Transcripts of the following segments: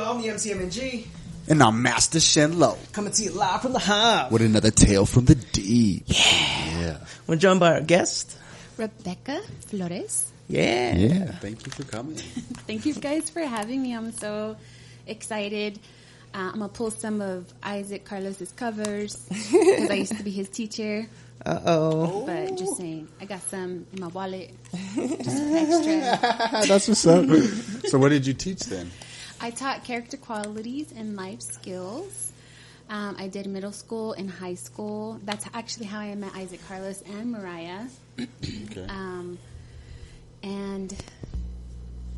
I'm the MCMNG. And I'm Master Shenlo. Coming to you live from the Hive. With another tale from the deep. Yeah. We're joined by our guest, Rebecca Flores. Yeah. Yeah. Thank you for coming. Thank you guys for having me. I'm so excited. I'm going to pull some of Isaac Carlos's covers because I used to be his teacher. Uh-oh. But just saying, I got some in my wallet. Just extra. That's what's up. So what did you teach then? I taught character qualities and life skills. I did middle school and high school. That's actually how I met Isaac Carlos and Mariah. Okay. And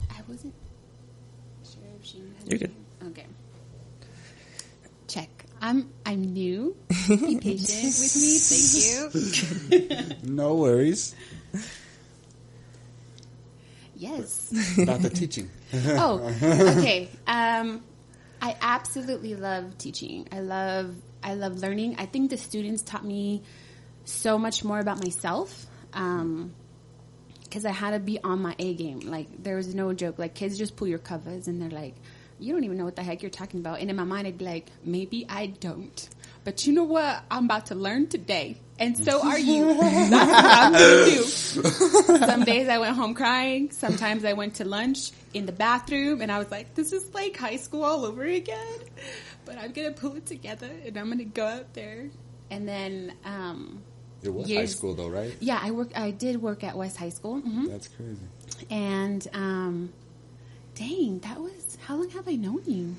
I wasn't sure if she had... You're good. Okay. Check. I'm new. Be patient with me. Thank you. No worries. Yes. About the teaching. Oh, okay. I absolutely love teaching. I love learning. I think the students taught me so much more about myself. Because I had to be on my A game. Like, there was no joke. Like, kids just pull your covers and they're like, you don't even know what the heck you're talking about. And in my mind, I'd be like, maybe I don't. But you know what? I'm about to learn today. And so are you. That's what I'm going to do. Some days I went home crying. Sometimes I went to lunch in the bathroom. And I was like, this is like high school all over again. But I'm going to pull it together. And I'm going to go out there. And then... It was high school though, right? Yeah, I did work at West High School. Mm-hmm. That's crazy. And, dang, that was... How long have I known you?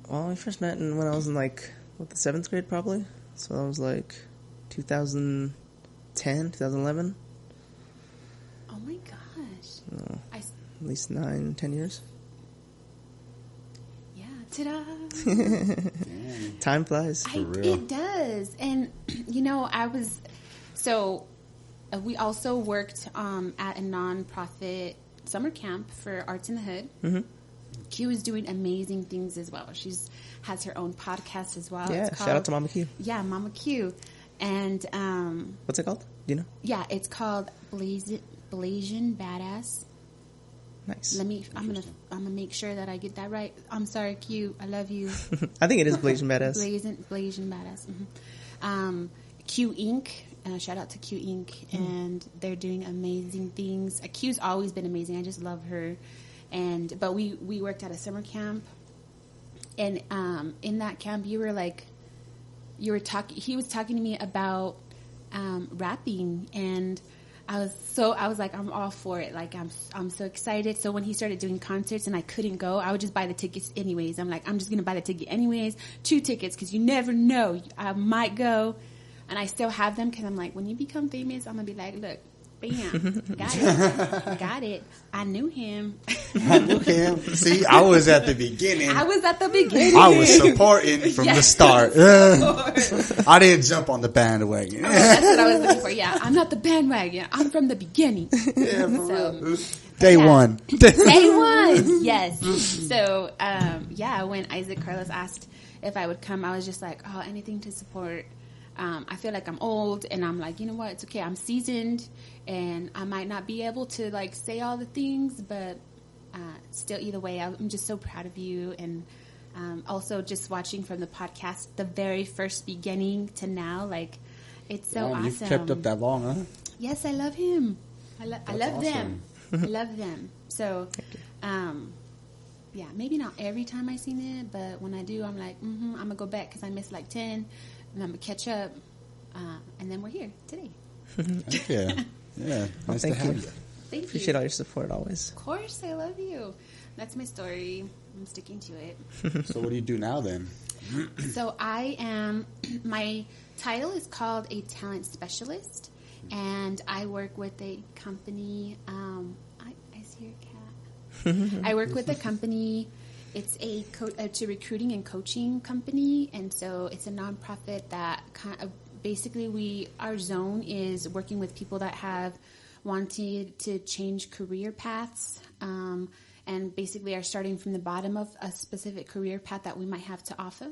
Well, we first met when I was in, like, the 7th grade, probably. So that was, like, 2010, 2011. Oh, my gosh. At least 9, 10 years. Yeah, ta-da. Time flies. For real. It does. And, you know, we also worked at a non-profit summer camp for Arts in the Hood. Mm-hmm. Q is doing amazing things as well. Has her own podcast as well. Yeah, shout out to Mama Q. Yeah, Mama Q. And what's it called? Do you know? Yeah, it's called Blazing Badass. Nice. I'm gonna make sure that I get that right. I'm sorry, Q. I love you. I think it is Blazing Badass. Blazing Badass. Mm-hmm. Q Inc. Shout out to Q Inc. And they're doing amazing things. Q's always been amazing. I just love her. But we worked at a summer camp, and in that camp he was talking to me about rapping, and I was like, I'm all for it. Like, I'm so excited. So when he started doing concerts and I couldn't go, I would just buy the tickets anyways. I'm like, I'm just going to buy the ticket anyways. 2 tickets, because you never know. I might go. And I still have them because I'm like, when you become famous, I'm going to be like, look, bam, got it. I knew him. See, I was at the beginning. I was supporting from the start. I didn't jump on the bandwagon. Oh, that's what I was looking for. Yeah, I'm not the bandwagon. I'm from the beginning. Yeah, so, Day one. Day one, yes. So, when Isaac Carlos asked if I would come, I was just like, oh, anything to support. I feel like I'm old, and I'm like, you know what? It's okay. I'm seasoned, and I might not be able to, like, say all the things, but still, either way, I'm just so proud of you. And also just watching from the podcast, the very first beginning to now, like, it's so awesome. You've kept up that long, huh? Yes, I love him. I love awesome. them. I love them. So, yeah, maybe not every time I seen it, but when I do, I'm like, I'm going to go back because I missed like 10. And I'm going to catch up, and then we're here today. Yeah. Yeah. Nice to have you. Thank you. Appreciate all your support always. Of course, I love you. That's my story. I'm sticking to it. So what do you do now then? So my title is called a talent specialist, and I work with a company. I see your cat. I work with a company. It's it's a recruiting and coaching company, and so it's a nonprofit that kind of basically our zone is working with people that have wanted to change career paths, and basically are starting from the bottom of a specific career path that we might have to offer.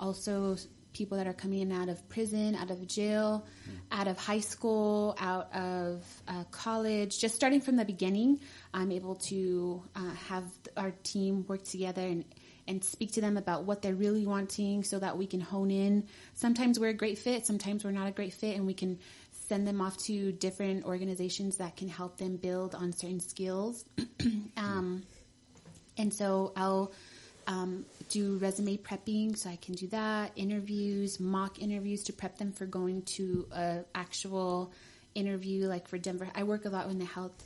Also people that are coming in out of prison, out of jail, out of high school, out of college, just starting from the beginning. I'm able to have our team work together and speak to them about what they're really wanting so that we can hone in. Sometimes we're a great fit, sometimes we're not a great fit, and we can send them off to different organizations that can help them build on certain skills. And so I'll do resume prepping, so I can do that, interviews, mock interviews to prep them for going to an actual interview, like for Denver. I work a lot in the health,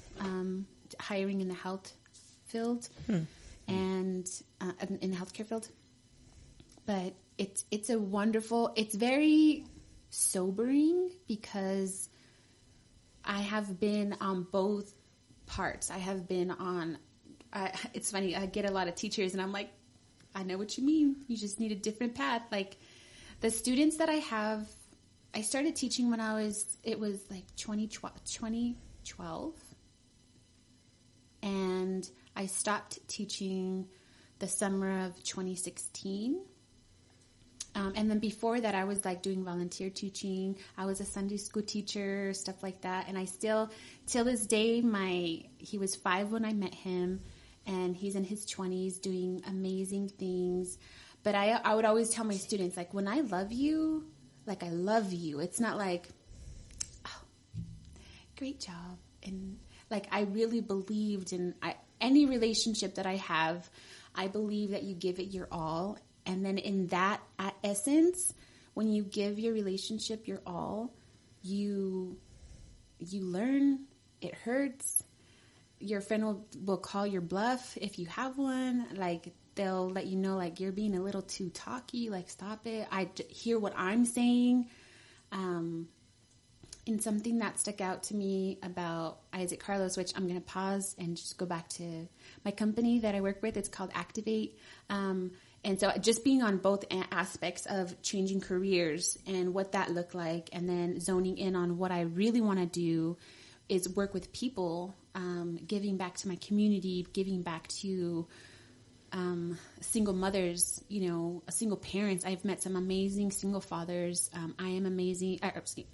hiring in the health field and in the healthcare field. But it's a wonderful, it's very sobering because I have been on both parts. I have been on, it's funny, I get a lot of teachers and I'm like, I know what you mean. You just need a different path. Like the students that I have, I started teaching when it was like 2012. And I stopped teaching the summer of 2016. And then before that, I was like doing volunteer teaching. I was a Sunday school teacher, stuff like that. And I still, till this day, he was 5 when I met him. And he's in his 20s doing amazing things. But I would always tell my students, like, when I love you, like, I love you. It's not like, oh, great job. And, like, I really believed in any relationship that I have, I believe that you give it your all. And then in that essence, when you give your relationship your all, you learn, it hurts. Your friend will call your bluff if you have one. Like, they'll let you know, like, you're being a little too talky. Like, stop it. I hear what I'm saying. And something that stuck out to me about Isaac Carlos, which I'm going to pause and just go back to my company that I work with. It's called Activate. And so just being on both aspects of changing careers and what that looked like, and then zoning in on what I really want to do is work with people, giving back to my community, giving back to single mothers, single parents. I've met some amazing single fathers. I am amazing.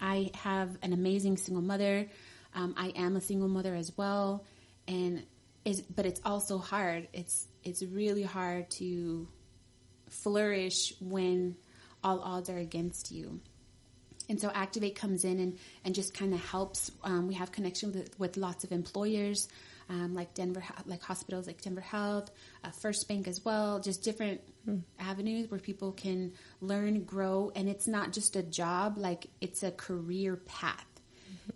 I have an amazing single mother. I am a single mother as well. But it's also hard. It's really hard to flourish when all odds are against you. And so Activate comes in and just kind of helps. We have connection with lots of employers, like hospitals like Denver Health, First Bank as well, just different avenues where people can learn, grow. And it's not just a job, like it's a career path.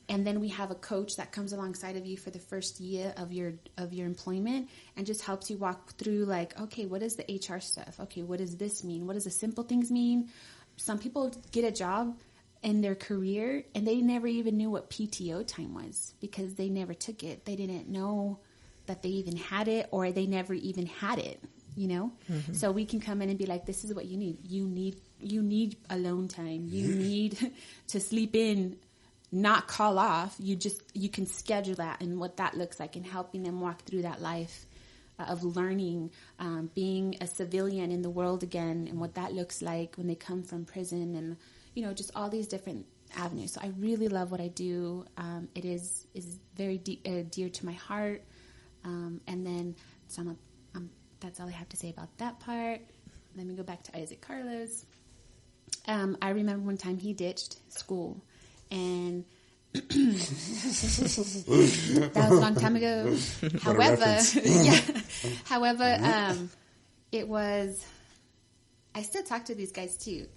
And then we have a coach that comes alongside of you for the first year of your employment and just helps you walk through, like, okay, what is the HR stuff? Okay, what does this mean? What does the simple things mean? Some people get a job in their career and they never even knew what PTO time was because they never took it. They didn't know that they even had it, or they never even had it, So we can come in and be like, this is what you need. You need alone time. You need to sleep in, not call off. You can schedule that, and what that looks like, and helping them walk through that life of learning, being a civilian in the world again, and what that looks like when they come from prison, and just all these different avenues. So I really love what I do. It is very dear to my heart. And then that's all I have to say about that part. Let me go back to Isaac Carlos. I remember one time he ditched school, and that was a long time ago. However, it was, I still talk to these guys too.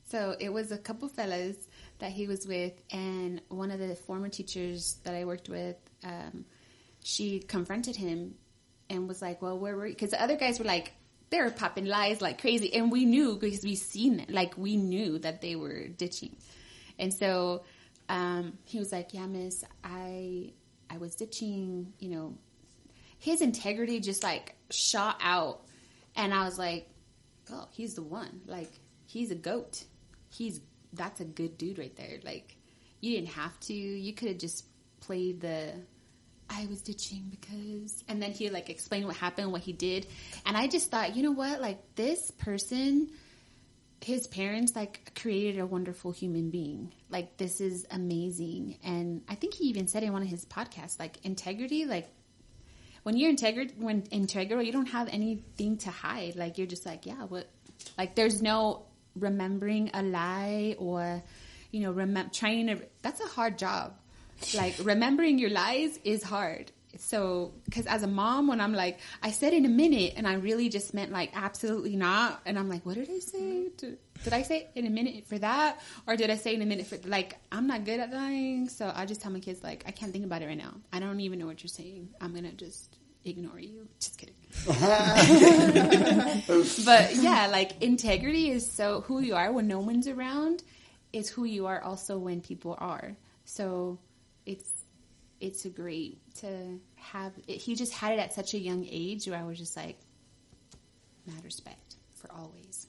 So it was a couple fellas that he was with, and one of the former teachers that I worked with, she confronted him and was like, well, where were you? Because the other guys were like, they were popping lies like crazy. And we knew, because we seen it, like we knew that they were ditching. And so he was like, yeah, miss, I was ditching, his integrity just like shot out. And I was like, oh, he's the one. Like, he's a goat. That's a good dude right there. Like, you didn't have to. You could have just played I was ditching because, and then he like explained what happened, what he did. And I just thought, you know what? Like, this person, his parents like created a wonderful human being. Like, this is amazing. And I think he even said in one of his podcasts, like, integrity, like, when you're integral, you don't have anything to hide. Like, you're just like, yeah, what? Like, there's no remembering a lie or, you know, that's a hard job. Like, remembering your lies is hard. So, because as a mom, when I'm like, I said in a minute, and I really just meant like, absolutely not. And I'm like, what did I say? Did I say in a minute for that? Or did I say in a minute for, like, I'm not good at lying. So I just tell my kids, like, I can't think about it right now. I don't even know what you're saying. I'm going to just ignore you. Just kidding. But yeah, like, integrity is so who you are when no one's around is who you are also when people are. So it's a great to have it. He just had it at such a young age where I was just like, mad respect for always.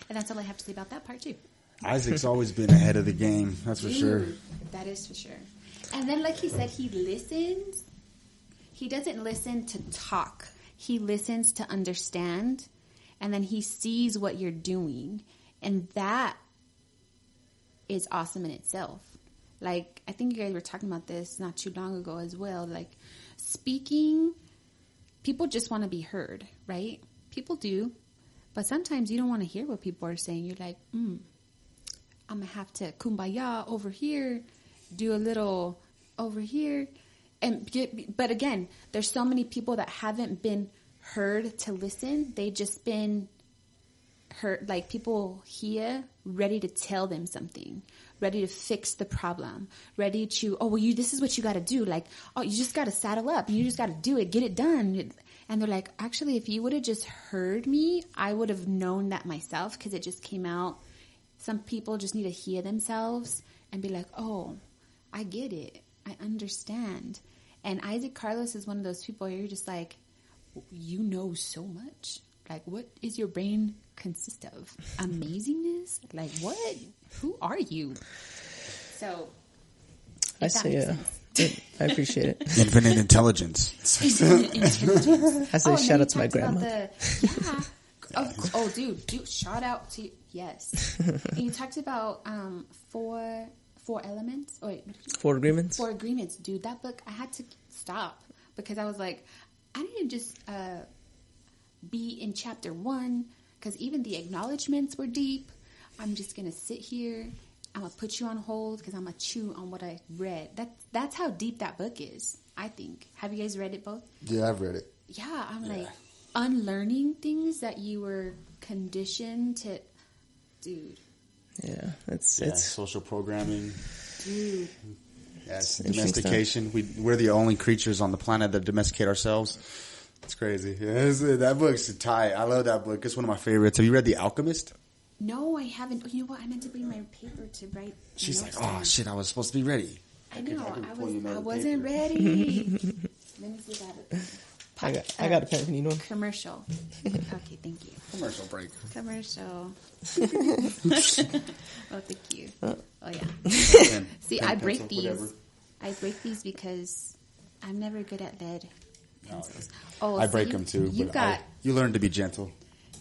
And that's all I have to say about that part too. Isaac's always been ahead of the game. That's for sure. That is for sure. And then, like he said, he listens. He doesn't listen to talk. He listens to understand. And then he sees what you're doing. And that is awesome in itself. Like, I think you guys were talking about this not too long ago as well. Like, speaking, people just want to be heard, right? People do. But sometimes you don't want to hear what people are saying. You're like, I'm going to have to kumbaya over here, do a little over here. But again, there's so many people that haven't been heard to listen. They just been heard, like people here ready to tell them something, ready to fix the problem, ready to, this is what you got to do. Like, you just got to saddle up. You just got to do it. Get it done. And they're like, actually, if you would have just heard me, I would have known that myself because it just came out. Some people just need to hear themselves and be like, oh, I get it. I understand. And Isaac Carlos is one of those people where you're just like, you know so much. Like, what is your brain consist of? Amazingness? Like, what? Who are you? So, I say, I appreciate it. Infinite intelligence. I say, shout out to my grandma. Dude, shout out to you. Yes. And you talked about four elements. Oh, wait, 4 agreements. 4 agreements, dude. That book, I had to stop because I was like, I didn't just be in chapter 1 because even the acknowledgments were deep. I'm just gonna sit here. I'm gonna put you on hold because I'm gonna chew on what I read. That's how deep that book is, I think. Have you guys read it both? Yeah, I've read it. Yeah, I'm like unlearning things that you were conditioned to, dude. Yeah, it's social programming, dude. Yeah, it's domestication. We're the only creatures on the planet that domesticate ourselves. It's crazy. Yeah, that book's tight. I love that book. It's one of my favorites. Have you read The Alchemist? No, I haven't. You know what? I meant to bring my paper to write. She's like, oh shit, I was supposed to be ready. I know. I wasn't ready. Let me see that. I got a pen. Can you know? Commercial. Okay, thank you. Commercial break. Commercial. Oh, thank you. Oh, yeah. See, I break these. Whatever. I break these because I'm never good at lead pencils. I break them too. You learn to be gentle.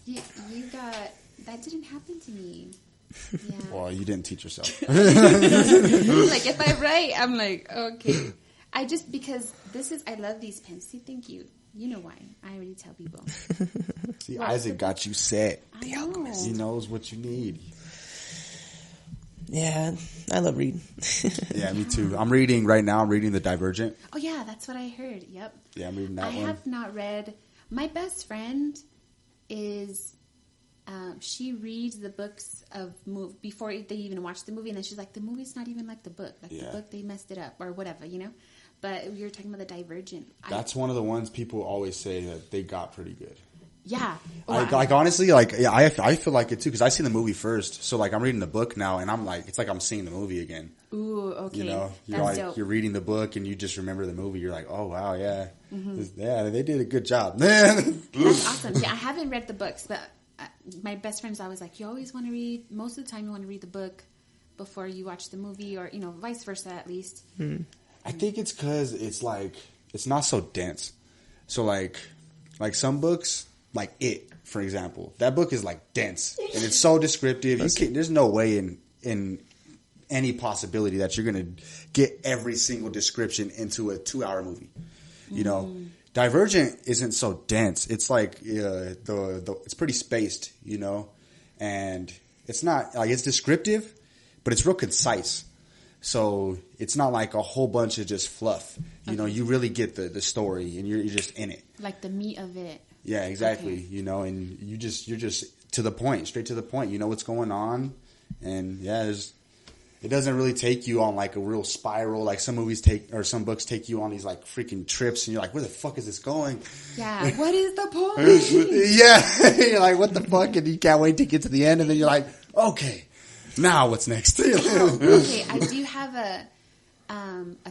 You got... That didn't happen to me. Yeah. Well, you didn't teach yourself. Like, if I write, I'm like, okay. Because I love these pens. See, thank you. You know why. I already tell people. See, Isaac got you set. The Alchemist. He knows what you need. Yeah, I love reading. Yeah, me too. I'm reading right now. I'm reading The Divergent. Oh, yeah, that's what I heard. Yep. Yeah, I'm reading that one. I have not read. My best friend is... she reads the books of before they even watch the movie, and then she's like, the movie's not even like the book. Like the book, they messed it up or whatever, you know? But we were talking about The Divergent. That's one of the ones people always say that they got pretty good. Yeah. Honestly, I feel like it too, because I seen the movie first. So, like, I'm reading the book now, and I'm like, it's like I'm seeing the movie again. Ooh, okay. You know? That's dope. You're reading the book, and you just remember the movie. You're like, oh, wow, yeah. Mm-hmm. Yeah, they did a good job. That's awesome. Yeah, I haven't read the books, but... my best friend's always like, you always want to read, most of the time you want to read the book before you watch the movie, or, you know, vice versa at least. I think it's because it's like, it's not so dense. So like some books, like It, for example. That book is like dense and it's so descriptive. There's no way in any possibility that you're going to get every single description into a 2-hour movie. You know, Divergent isn't so dense. It's like it's pretty spaced, you know, and it's not like it's descriptive, but it's real concise. So it's not like a whole bunch of just fluff. You know, you really get the story and you're just in it. Like the meat of it. Yeah, exactly. Okay. You know, and you're just to the point, straight to the point. You know what's going on, and yeah, it doesn't really take you on like a real spiral like some movies take or some books take you on these like freaking trips, and you're like, where the fuck is this going? Yeah, what is the point? Yeah, you're like, what the fuck, and you can't wait to get to the end, and then you're like, okay, now what's next? Okay, I do have a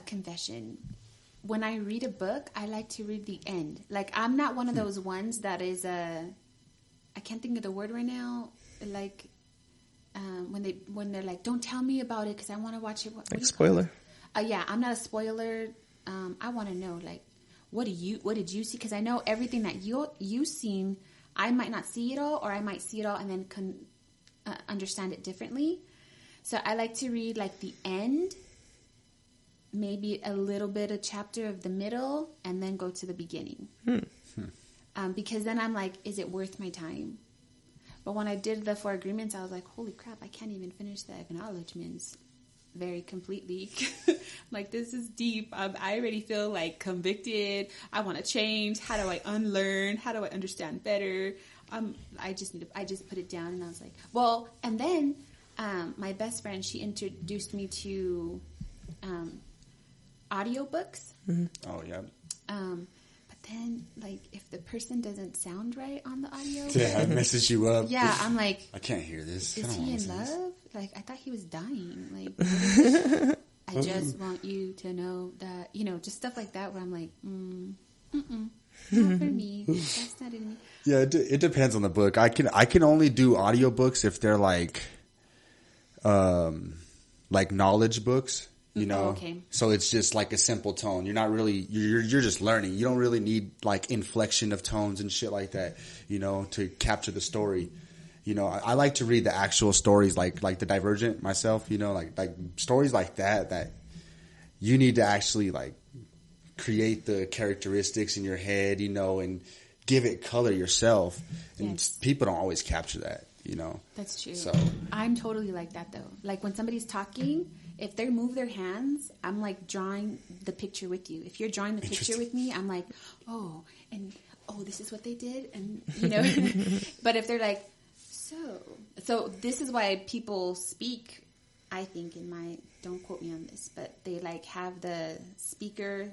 confession. When I read a book, I like to read the end. Like, I'm not one of those ones that is I can't think of the word right now. Like, when they're like, don't tell me about it because I want to watch it. What like spoiler? Yeah, I'm not a spoiler. I want to know, like, what did you see? Because I know everything that you've seen. I might not see it all, or I might see it all and then understand it differently. So I like to read like the end, maybe a little bit a chapter of the middle, and then go to the beginning. Because then I'm like, is it worth my time? But when I did the 4 agreements, I was like, holy crap, I can't even finish the acknowledgements very completely. Like, this is deep. I already feel like convicted. I want to change. How do I unlearn? How do I understand better? I just put it down, and I was like, well, and then my best friend, she introduced me to audiobooks. Oh, yeah. But then, like, if the person doesn't sound right on the audio, yeah, it messes you up. Yeah, I'm like, I can't hear this. Is he in love? Like, I thought he was dying. Like, I just want you to know that, you know, just stuff like that where I'm like, not for me. That's not in me. Yeah, it depends on the book. I can only do audiobooks if they're like knowledge books. You know, okay. So it's just like a simple tone. You're not really, you're just learning. You don't really need like inflection of tones and shit like that, you know, to capture the story. You know, I like to read the actual stories like the Divergent myself, you know, like stories like that you need to actually like create the characteristics in your head, you know, and give it color yourself. And yes. People don't always capture that, you know. That's true. So I'm totally like that though. Like when somebody's talking, if they move their hands, I'm like drawing the picture with you. If you're drawing the picture with me, I'm like, oh, this is what they did, and you know. But if they're like, so this is why people speak. I think don't quote me on this, but they like have the speaker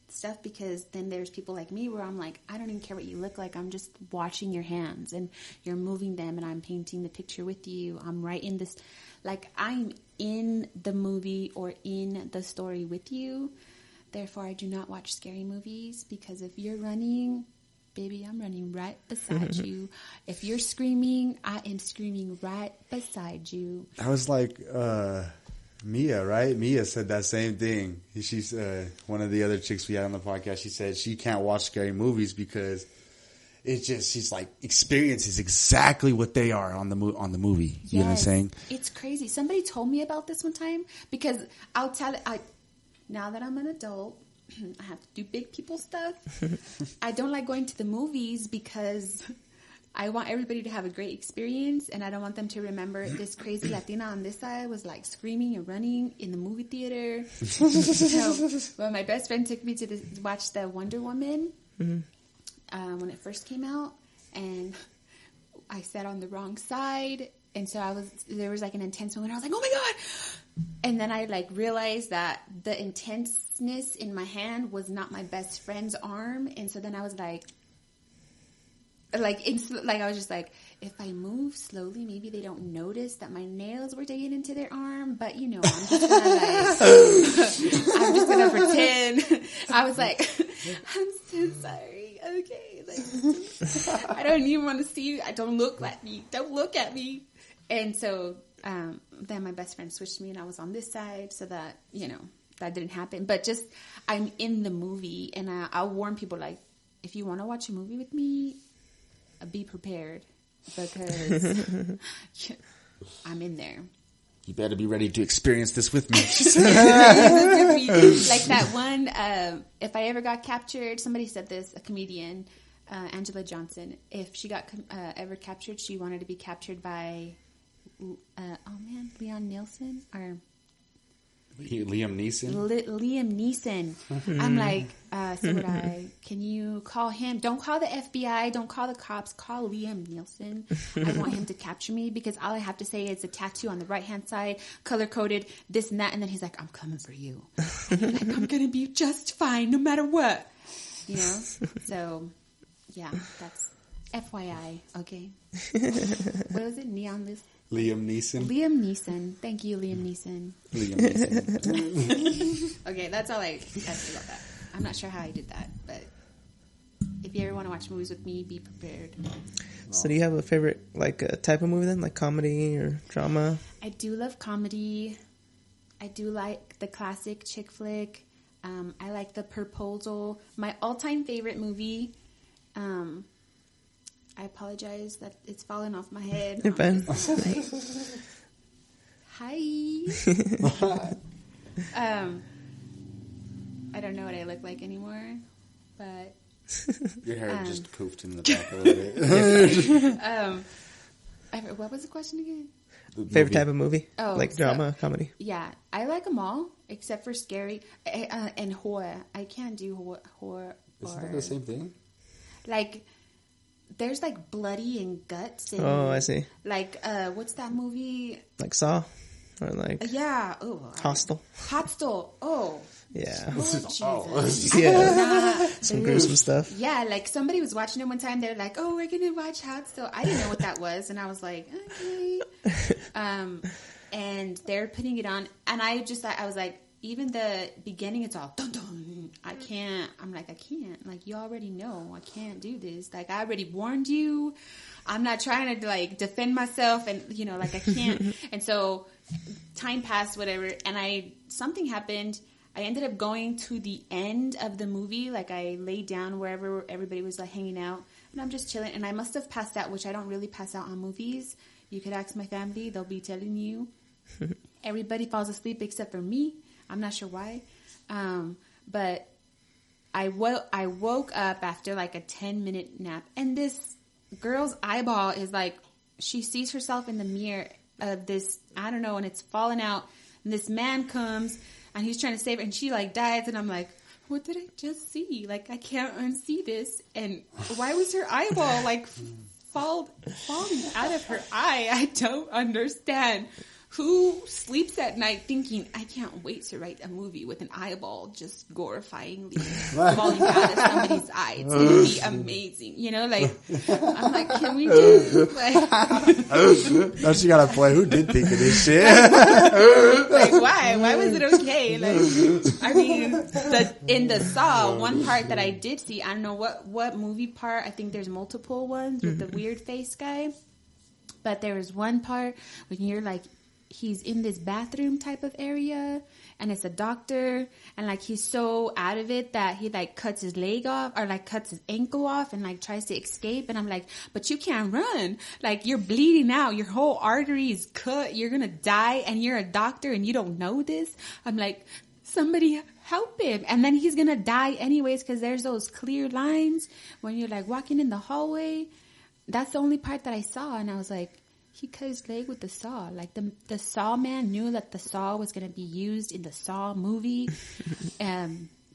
stuff, because then there's people like me where I'm like, I don't even care what you look like. I'm just watching your hands and you're moving them, and I'm painting the picture with you. I'm writing this. Like, I'm in the movie or in the story with you. Therefore, I do not watch scary movies, because if you're running, baby, I'm running right beside you. If you're screaming, I am screaming right beside you. I was like, Mia, right? Mia said that same thing. She's one of the other chicks we had on the podcast. She said she can't watch scary movies because it's just, she's like, experiences exactly what they are on the movie. You know what I'm saying? It's crazy. Somebody told me about this one time, because I'll tell it. Now that I'm an adult, I have to do big people stuff. I don't like going to the movies because I want everybody to have a great experience, and I don't want them to remember this crazy Latina on this side was like screaming and running in the movie theater. Well, my best friend took me to watch the Wonder Woman. When it first came out, and I sat on the wrong side, and so there was like an intense moment. I was like, oh my God. And then I like realized that the intenseness in my hand was not my best friend's arm. And so then I was like I was just like, if I move slowly, maybe they don't notice that my nails were digging into their arm. But you know, I'm just gonna pretend. I was like, I'm so sorry. Okay, like, I don't even want to see you. Don't look at me. Don't look at me. And so then my best friend switched me, and I was on this side, so that, you know, that didn't happen. But just, I'm in the movie, and I'll warn people, like, if you want to watch a movie with me, be prepared because I'm in there. You better be ready to experience this with me. Like that one, if I ever got captured, somebody said this, a comedian, Angela Johnson, if she got ever captured, she wanted to be captured by, Leon Nielsen or... Liam Neeson? Liam Neeson. I'm like, so would I. Can you call him? Don't call the FBI. Don't call the cops. Call Liam Neeson. I want him to capture me because all I have to say is a tattoo on the right-hand side, color-coded, this and that. And then he's like, I'm coming for you. And you're like, I'm going to be just fine no matter what. You know? So, yeah, that's FYI. Okay. What was it? Neon List? Liam Neeson. Liam Neeson. Thank you, Liam Neeson. Liam Neeson. Okay, that's all I have to say about that. I'm not sure how I did that, but if you ever want to watch movies with me, be prepared. So do you have a favorite type of movie then? Like comedy or drama? I do love comedy. I do like the classic chick flick. I like the proposal. My all-time favorite movie, I apologize that it's fallen off my head. You're fine. Hi. I don't know what I look like anymore, but Your hair just poofed in the back a little bit. what was the question again? Favorite type of movie? Oh, like drama, comedy? Yeah, I like them all except for scary and horror. I can't do horror. Isn't that the same thing? Like, there's like bloody and guts. And, Oh, I see. Like, what's that movie? Like Saw? Or like Yeah. Oh, Hostel? Hostel. Oh. Yeah. Oh, Jesus. Yeah. Some gruesome stuff. Yeah, like somebody was watching it one time. They're like, "Oh, we're gonna watch Hostel." I didn't know what that was, and I was like, "Okay." And they're putting it on, and I was like, even the beginning, it's all dun dun. I can't. I'm like, I can't. Like, you already know, I can't do this. Like, I already warned you. I'm not trying to like defend myself, and like I can't. And so, time passed, whatever, and something happened. I ended up going to the end of the movie. Like, I laid down wherever everybody was like hanging out, and I'm just chilling. And I must have passed out, which I don't really pass out on movies. You could ask my family; they'll be telling you. Everybody falls asleep except for me. I'm not sure why, but I woke up after like a 10-minute nap, and this girl's eyeball is like, she sees herself in the mirror of this, I don't know, and it's falling out. And this man comes, and he's trying to save her, and she like dies, and I'm like, what did I just see? Like, I can't unsee this. And why was her eyeball like falling out of her eye? I don't understand. Who sleeps at night thinking, I can't wait to write a movie with an eyeball just glorifyingly falling out of somebody's eye? It's going to be amazing. I'm like, can we just, Now she got to play, who did think of this shit? like, why? Why was it okay? Like, I mean, in the Saw, one part that I did see, I don't know what movie part, I think there's multiple ones with the weird face guy, but there was one part when you're like, he's in this bathroom type of area, and it's a doctor, and like he's so out of it that he like cuts his leg off or like cuts his ankle off and like tries to escape. And I'm like, but you can't run. Like, you're bleeding out. Your whole artery is cut. You're going to die, and you're a doctor and you don't know this. I'm like, somebody help him. And then he's going to die anyways because there's those clear lines when you're like walking in the hallway. That's the only part that I saw, and I was like, he cut his leg with the saw. Like, the Saw man knew that the saw was going to be used in the Saw movie.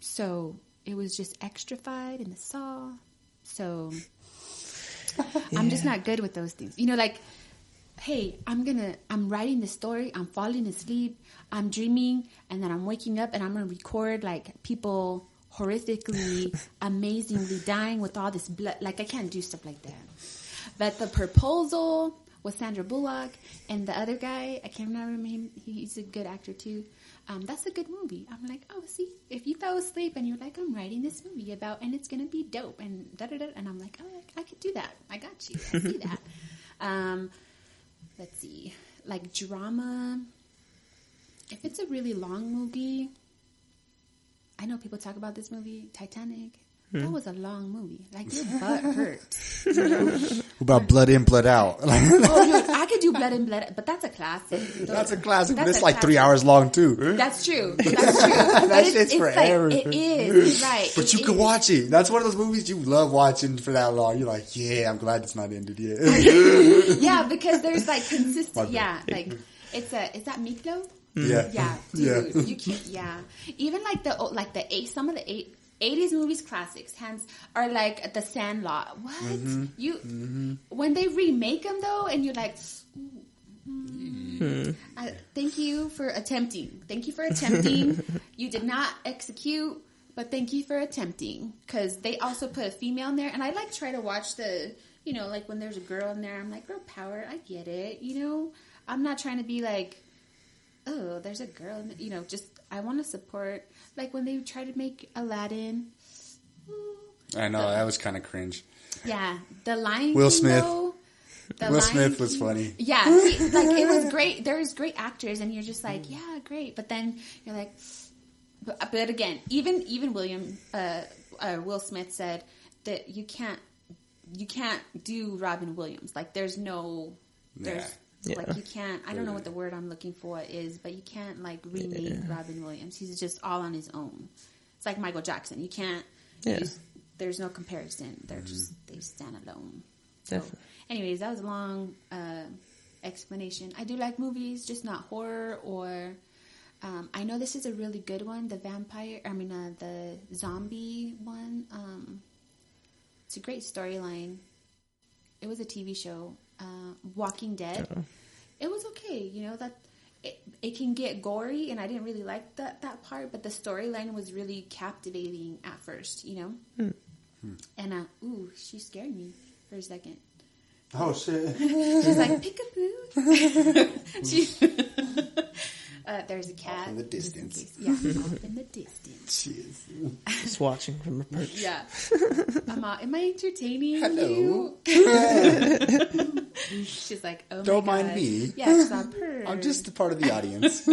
So it was just extrified in the Saw. So I'm just not good with those things. Like, hey, I'm writing the story. I'm falling asleep. I'm dreaming. And then I'm waking up, and I'm going to record like people horrifically, amazingly dying with all this blood. Like, I can't do stuff like that. But The Proposal with Sandra Bullock and the other guy, I can't remember him. He's a good actor too. That's a good movie. I'm like, oh, see, if you fell asleep and you're like, I'm writing this movie about, and it's gonna be dope, and da da da, and I'm like, oh, I could do that. I got you. I see that. Let's see, like drama. If it's a really long movie, I know people talk about this movie, Titanic. That was a long movie. Like, your butt hurt. What about Blood In, Blood Out? Oh, dude, I could do Blood In, Blood Out, but that's a classic. That's a classic, but That's it's a like 3 classic. hours long, too. That's true. That's true. That shit's forever. Like, it is. Right. But you can watch it. That's one of those movies you love watching for that long. You're like, yeah, I'm glad it's not ended yet. Yeah, because there's like consistent. My Yeah, bad. like is that Miklo? Yeah. Yeah, dude, you can't. Yeah, even like some of the 80s movies classics are like The Sandlot. What when they remake them though, and you're like, thank you for attempting. Thank you for attempting. You did not execute, but thank you for attempting, because they also put a female in there, and I like try to watch the, like when there's a girl in there, I'm like, girl power, I get it, I'm not trying to be like, oh, there's a girl in the, just, I want to support, like when they try to make Aladdin. I know, that was kind of cringe. Yeah, the Lion Will King, Smith. though, Will Smith was funny. Yeah, like it was great. There was great actors, and you're just like, yeah, great. But then you're like, but again, even Will Smith said that you can't do Robin Williams. Like there's like you can't. I don't know what the word I'm looking for is, but you can't like remake Robin Williams. He's just all on his own. It's like Michael Jackson. You can't. There's no comparison. They stand alone. Definitely. So, anyways, that was a long explanation. I do like movies, just not horror or. I know this is a really good one. The zombie one. It's a great storyline. It was a TV show, Walking Dead. Oh. It was okay, that it can get gory, and I didn't really like that part, but the storyline was really captivating at first, And she scared me for a second. Oh shit! She's like, peekaboo. There's a cat. Off in the distance. Yeah, off in the distance. Jeez. Just watching from a perch. Yeah. Am I entertaining Hello. you? She's like, oh my Don't God. mind me. Yeah, she's all purr. I'm just a part of the audience.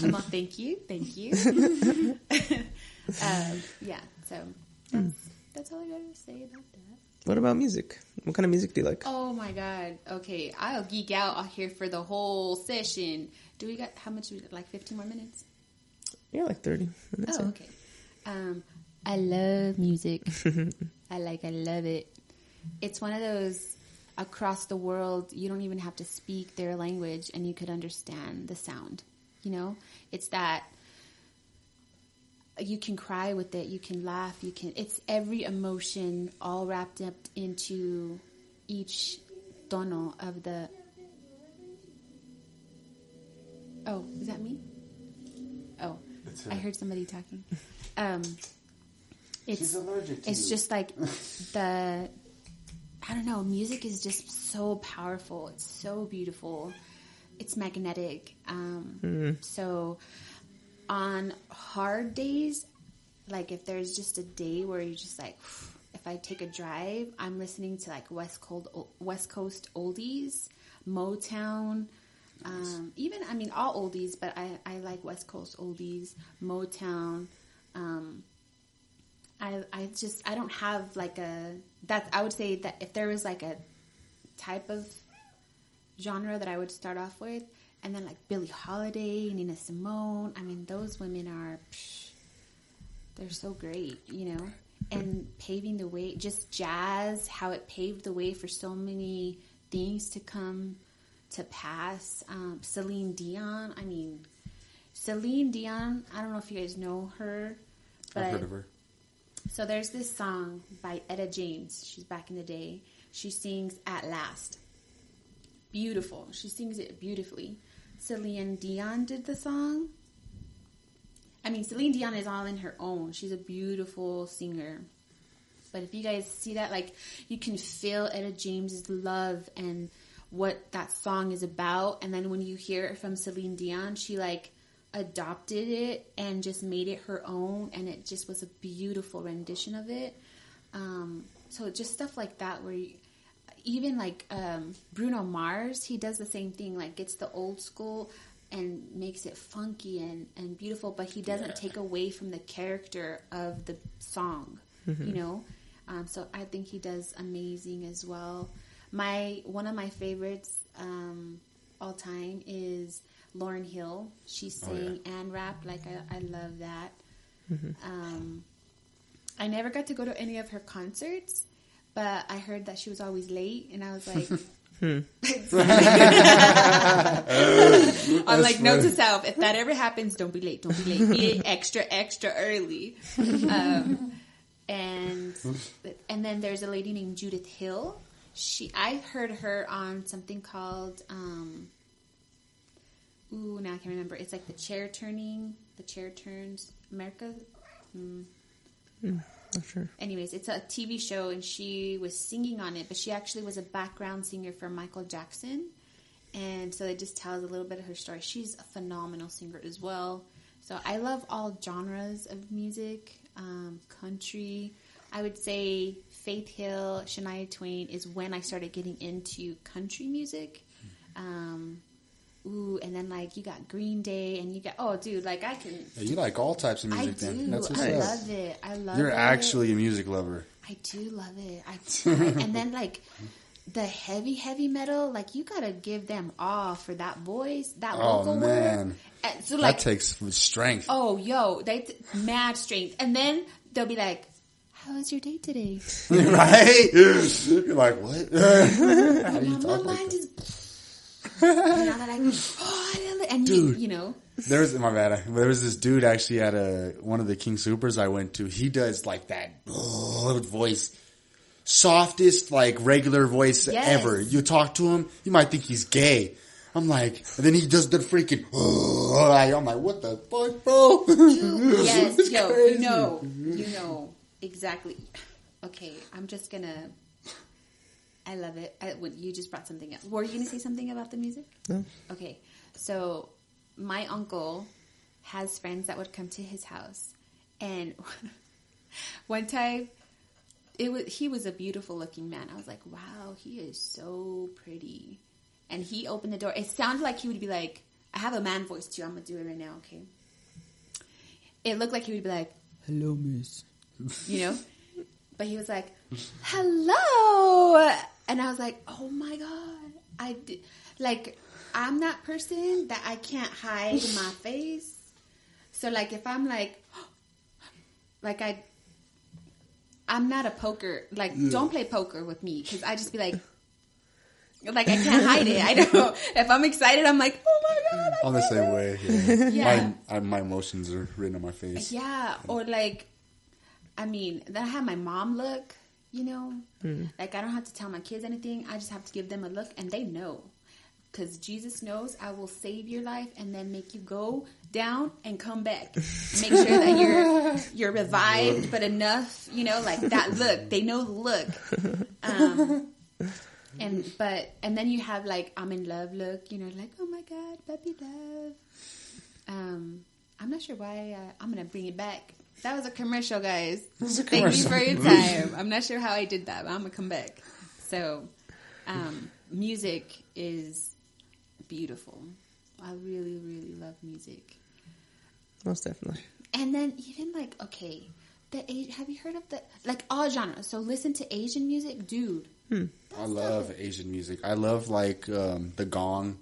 I'm all, thank you. Yeah, so that's all I gotta say about that. What about music? What kind of music do you like? Oh my God. Okay, I'll geek out here for the whole session. Do we got, how much, like 15 more minutes? Yeah, like 30 minutes. Oh, okay. I love music. I love it. It's one of those across the world, you don't even have to speak their language and you could understand the sound. It's that you can cry with it, you can laugh, it's every emotion all wrapped up into each tono of the. Oh, is that me? Oh, I heard somebody talking. She's allergic to it's you. just like I don't know, music is just so powerful. It's so beautiful. It's magnetic. So on hard days, like if there's just a day where you're just like, if I take a drive, I'm listening to like West Coast oldies, Motown, all oldies, but I like West Coast oldies, Motown. I don't have like I would say that if there was like a type of genre that I would start off with, and then like Billie Holiday, Nina Simone, those women are, they're so great, and paving the way, just jazz, how it paved the way for so many things to come to pass. Celine Dion, I don't know if you guys know her, but I've heard of her. So there's this song by Etta James. She's back in the day. She sings At Last. Beautiful. She sings it beautifully. Celine Dion did the song. Celine Dion is all in her own. She's a beautiful singer. But if you guys see that, like, you can feel Etta James's love and what that song is about. And then when you hear it from Celine Dion, she, like, adopted it and just made it her own, and it just was a beautiful rendition of it. So just stuff like that, where even like Bruno Mars, he does the same thing, like gets the old school and makes it funky and beautiful, but he doesn't take away from the character of the song. you know. So I think he does amazing as well. One of my favorites all time is Lauryn Hill. She sang and rapped. Like, I love that. I never got to go to any of her concerts, but I heard that she was always late, and I was like... I'm like, note to self, if that ever happens, don't be late. Don't be late. Be extra early. And then there's a lady named Judith Hill. I heard her on something called now I can't remember. It's like the chair turns America. Not sure. Anyways, it's a TV show, and she was singing on it, but she actually was a background singer for Michael Jackson, and so it just tells a little bit of her story. She's a phenomenal singer as well. So I love all genres of music. Country, I would say Faith Hill, Shania Twain is when I started getting into country music. And then like you got Green Day, and you got like I can. Yeah, you like all types of music. Then that's what's up. Love it. I love it. You're actually a music lover. I do love it. And then like the heavy metal, like you gotta give them all for that voice, that vocal man. work. So like that takes strength. Mad strength, and then they'll be like, "How was your day today?" Right? You're like, what? How do you talk my like mind that? is. And I'm like, and dude, you know. There was this dude actually at one of the King Supers I went to. He does like that voice, softest like regular voice ever. You talk to him, you might think he's gay. I'm like, and then he does the freaking. I'm like, what the fuck, bro? Dude, yes, yo, crazy. You know exactly. Okay, I'm just gonna. I love it. You just brought something up. Were you going to say something about the music? No. Okay. So my uncle has friends that would come to his house. And one time, he was a beautiful looking man. I was like, wow, he is so pretty. And he opened the door. It sounded like he would be like, I have a man voice too. I'm going to do it right now, okay? It looked like he would be like, hello, miss. You know? But he was like, hello. And I was like, oh my God. I'm that person that I can't hide my face. So like if I'm like I'm not a poker, don't play poker with me. Cause I just be like I can't hide it. I don't, if I'm excited, I'm like, oh my God. I'm the same way. Yeah. Yeah. My emotions are written on my face. Yeah. Or then I have my mom look, you know, like I don't have to tell my kids anything. I just have to give them a look, and they know, because Jesus knows I will save your life and then make you go down and come back. Make sure that you're revived, but enough, you know, like that look. They know the look. And then you have like I'm in love look, you know, like oh my God, puppy love. I'm not sure why I'm gonna bring it back. That was a commercial, guys. Thank you for your time. I'm not sure how I did that, but I'm going to come back. So, music is beautiful. I really, really love music. Most definitely. And then even have you heard of all genres? So listen to Asian music, dude. I love Asian music. I love the gong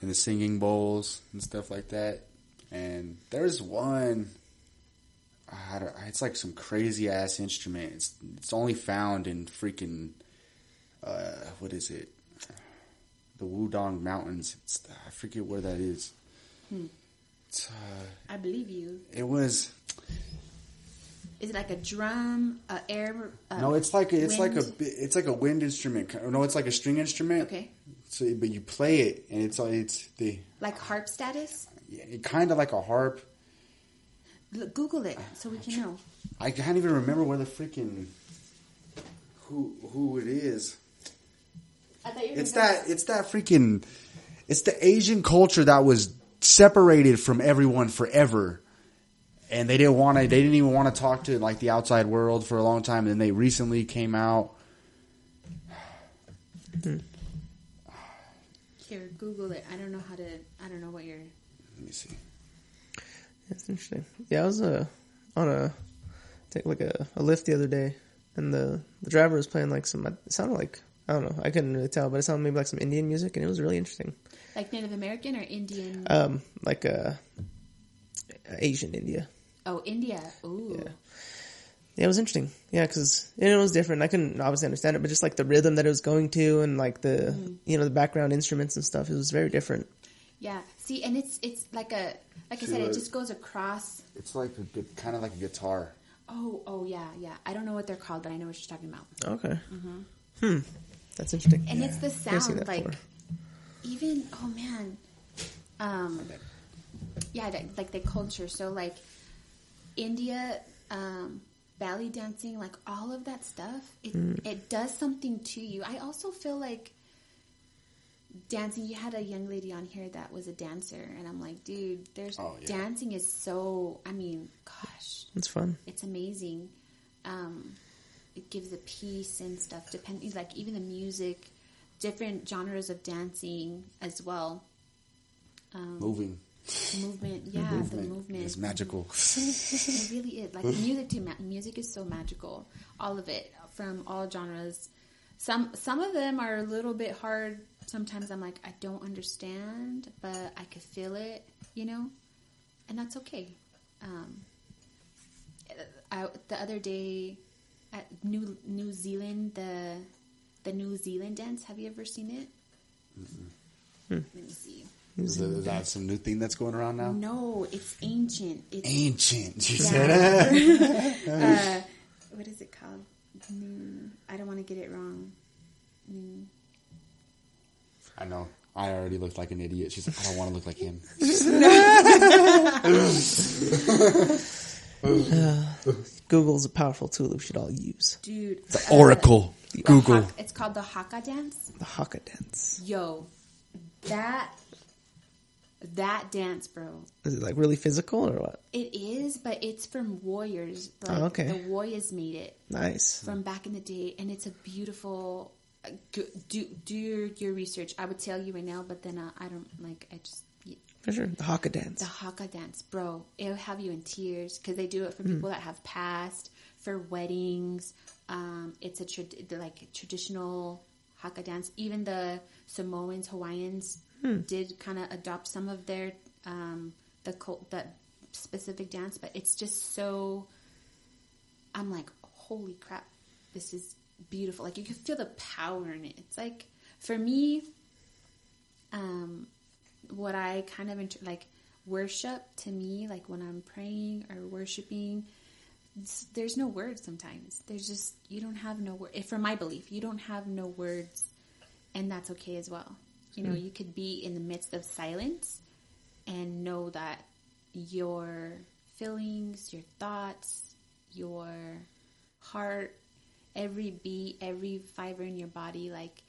and the singing bowls and stuff like that. And there's one... it's like some crazy ass instrument. It's only found in freaking what is it? The Wudong Mountains. I forget where that is. I believe you. It was. Is it like a drum, air? No, it's like a wind instrument. No, it's like a string instrument. Okay. So, but you play it, and it's the like harp status. Yeah, kind of like a harp. Google it so we can know. I can't even remember where the freaking who it is. I thought you were it's the Asian culture that was separated from everyone forever, and they didn't even want to talk to like the outside world for a long time, and then they recently came out. Here, Google it. I don't know what you're. Let me see. That's interesting. Yeah, I was on a take like a lift the other day, and the driver was playing like some. It sounded like, I don't know, I couldn't really tell, but it sounded maybe like some Indian music, and it was really interesting. Like Native American or Indian? Like Asian India. Oh, India. Ooh. Yeah, it was interesting. Yeah, because it was different. I couldn't obviously understand it, but just like the rhythm that it was going to, and like the the background instruments and stuff, it was very different. Yeah. See, and it's like I said, it just goes across. It's like kind of like a guitar. Oh yeah. I don't know what they're called, but I know what you're talking about. Okay. That's interesting. And it's the Never seen sound, that like before. even yeah, like the culture. So like India, belly dancing, like all of that stuff, it does something to you. I also feel like dancing, you had a young lady on here that was a dancer, and I'm like, dude, dancing is so, I mean, gosh, It's fun. it's amazing. It gives a peace and stuff, depending, like even the music, different genres of dancing as well. Movement, yeah, the movement. It's magical. It really is. Like music too. Music is so magical. All of it, from all genres. Some of them are a little bit hard. Sometimes I'm like, I don't understand, but I could feel it, and that's okay. The other day at New Zealand, the New Zealand dance. Have you ever seen it? Let me see. Is that some new thing that's going around now? No, it's ancient. It's ancient. You said that? What is it called? I don't want to get it wrong. I know. I already looked like an idiot. She's like, I don't want to look like him. Google's a powerful tool we should all use. Dude. The Oracle. Google. It's called the Haka dance. The Haka dance. Yo, that dance, bro. Is it like really physical or what? It is, but it's from warriors. Like, oh, okay. The warriors made it. Nice. From back in the day, and it's a beautiful. Do your research. I would tell you right now, but then I don't like. I just. For sure, the Haka dance. The Haka dance, bro. It'll have you in tears because they do it for people that have passed, for weddings. It's a traditional Haka dance. Even the Samoans, Hawaiians did kind of adopt some of their that specific dance, but it's just so. I'm like, holy crap! This is beautiful. Like you can feel the power in it. It's like for me. What I kind of like worship to me, like when I'm praying or worshiping, there's no words sometimes. There's just, you don't have no word. For my belief, you don't have no words, and that's okay as well. You could be in the midst of silence and know that your feelings, your thoughts, your heart, every beat, every fiber in your body, like,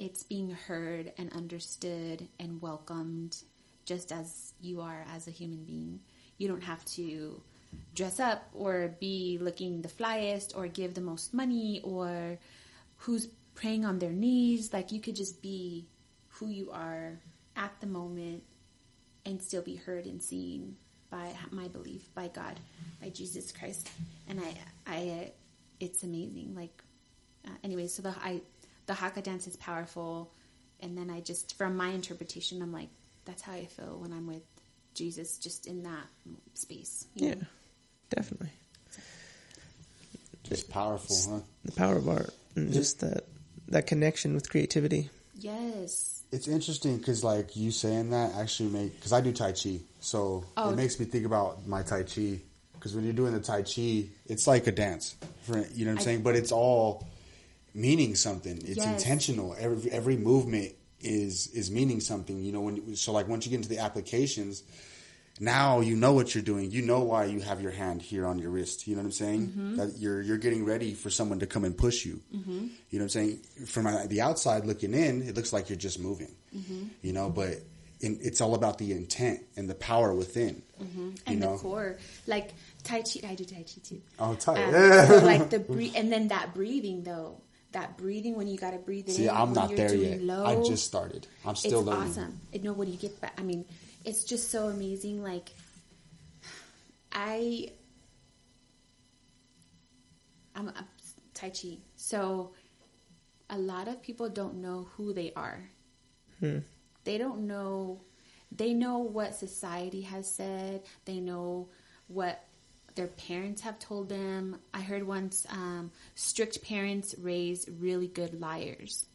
it's being heard and understood and welcomed just as you are as a human being. You don't have to dress up or be looking the flyest or give the most money or who's praying on their knees. Like, you could just be who you are at the moment and still be heard and seen by my belief, by God, by Jesus Christ. And I it's amazing. Like, anyway, so the Haka dance is powerful, and then I just, from my interpretation, I'm like, that's how I feel when I'm with Jesus, just in that space. Yeah, definitely. Just powerful, huh? The power of art, and just that connection with creativity. Yes. It's interesting because, like, you saying that actually because I do Tai Chi, so it makes me think about my Tai Chi, because when you're doing the Tai Chi, it's like a dance, you know what I'm saying? But it's all meaning something. It's intentional. Every movement is meaning something. So like once you get into the applications, now you know what you're doing. You know why you have your hand here on your wrist. You know what I'm saying? Mm-hmm. That you're getting ready for someone to come and push you. Mm-hmm. You know what I'm saying? From the outside looking in, it looks like you're just moving. Mm-hmm. But it's all about the intent and the power within. Mm-hmm. And the core, like Tai Chi. I do Tai Chi too. Oh, Tai. So like and then that breathing though. That breathing when you got to breathe it in. See, I'm not there yet. Low, I just started. I'm still learning. It's awesome. No, when you get back, I mean, it's just so amazing. Like, I'm Tai Chi. So a lot of people don't know who they are. They don't know. They know what society has said. They know what their parents have told them. I heard once, strict parents raise really good liars.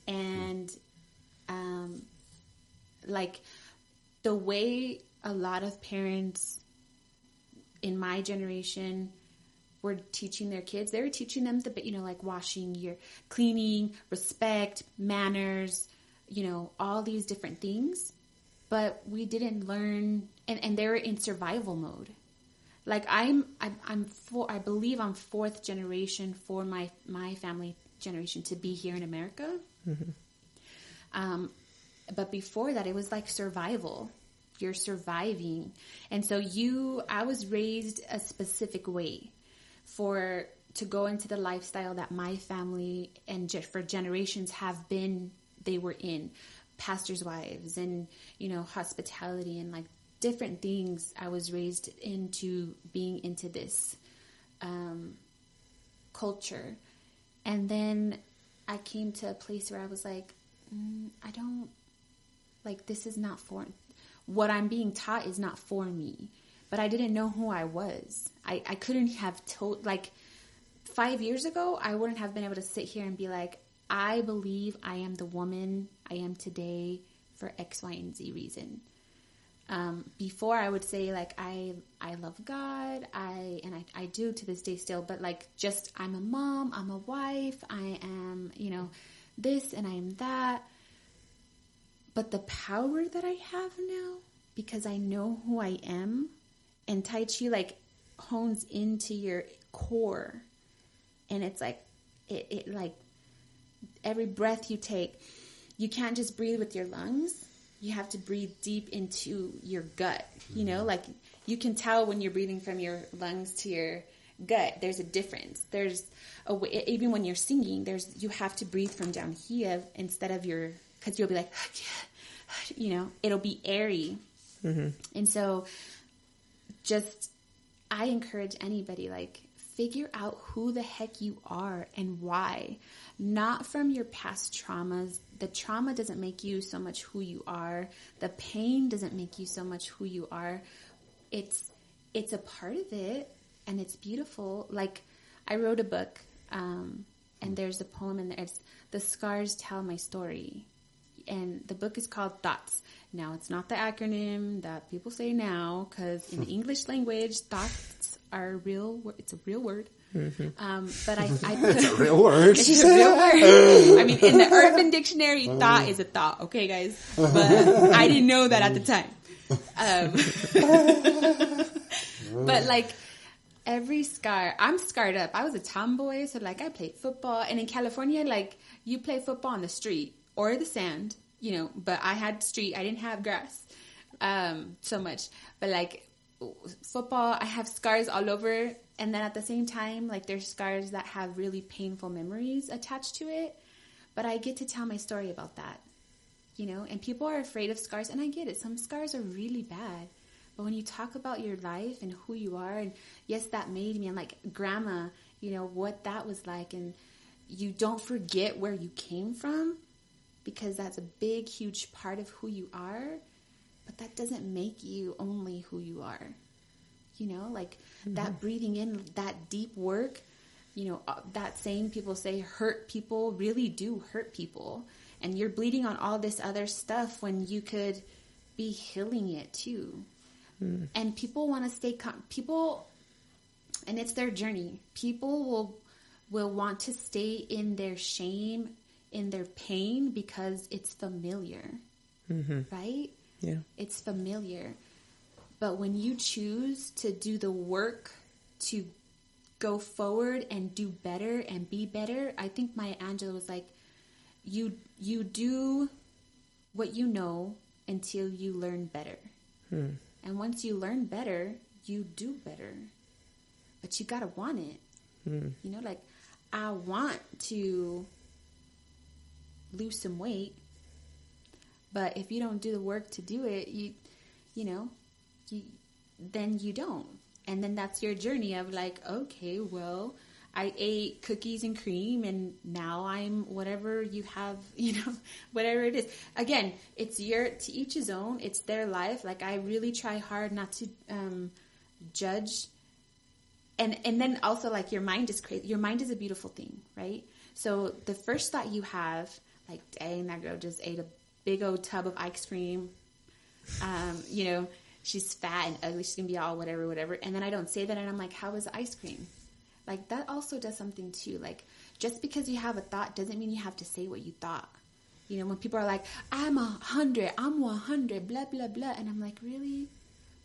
And, like, the way a lot of parents in my generation were teaching their kids, they were teaching them like cleaning, respect, manners, all these different things. But we didn't learn, and they were in survival mode. Like I believe I'm fourth generation for my family generation to be here in America. But before that, it was like survival. You're surviving. And so I was raised a specific way to go into the lifestyle that my family and for generations they were in. Pastors' wives and, hospitality and like different things. I was raised into being into this culture. And then I came to a place where I was like, I don't, like, this is not for, what I'm being taught is not for me. But I didn't know who I was. I couldn't have told, like, 5 years ago, I wouldn't have been able to sit here and be like, I believe I am the woman I am today for X, Y, and Z reason. Before I would say like, I love God. I do to this day still, but like just, I'm a mom, I'm a wife, I am, this and I am that. But the power that I have now, because I know who I am, and Tai Chi like hones into your core. And it's like, it like, every breath you take, you can't just breathe with your lungs. You have to breathe deep into your gut. Like you can tell when you're breathing from your lungs to your gut, there's a difference. There's a way, even when you're singing, you have to breathe from down here instead of because you'll be like, it'll be airy. And so I encourage anybody, like, figure out who the heck you are and why. Not from your past traumas. The trauma doesn't make you so much who you are. The pain doesn't make you so much who you are. It's a part of it, and it's beautiful. Like, I wrote a book, and there's a poem in there. It's The Scars Tell My Story. And the book is called Thoughts. Now, it's not the acronym that people say now, because in the English language, thoughts are it's a real word. But I put, it's a real word. It's a real word. I mean, in the Urban Dictionary, thought is a thought. Okay, guys? But I didn't know that at the time. But like, every scar, I'm scarred up. I was a tomboy, so like I played football. And in California, like, you play football on the street or the sand, but I had street. I didn't have grass so much. But like football, I have scars all over. And then at the same time, like, there's scars that have really painful memories attached to it. But I get to tell my story about that, and people are afraid of scars. And I get it. Some scars are really bad. But when you talk about your life and who you are, and yes, that made me, and like grandma, what that was like. And you don't forget where you came from, because that's a big, huge part of who you are. But that doesn't make you only who you are. Like that breathing in, that deep work, that saying people say hurt people really do hurt people. And you're bleeding on all this other stuff when you could be healing it too. And people want to stay, and it's their journey. People will want to stay in their shame, in their pain, because it's familiar, right? Yeah. It's familiar. But when you choose to do the work to go forward and do better and be better, I think Maya Angelou was like, you do what you know until you learn better. And once you learn better, you do better. But you gotta want it. Like, I want to lose some weight, but if you don't do the work to do it, then you don't. And then that's your journey of like, okay, well, I ate cookies and cream, and now I'm whatever you have, whatever it is. Again, it's to each his own. It's their life. Like, I really try hard not to judge. And then also, like, your mind is crazy. Your mind is a beautiful thing, right? So the first thought you have, like, dang, that girl just ate a big old tub of ice cream. She's fat and ugly. She's going to be all whatever. And then I don't say that, and I'm like, how was the ice cream? Like, that also does something too. Like, just because you have a thought doesn't mean you have to say what you thought. When people are like, I'm 100, I'm 100, blah, blah, blah. And I'm like, really?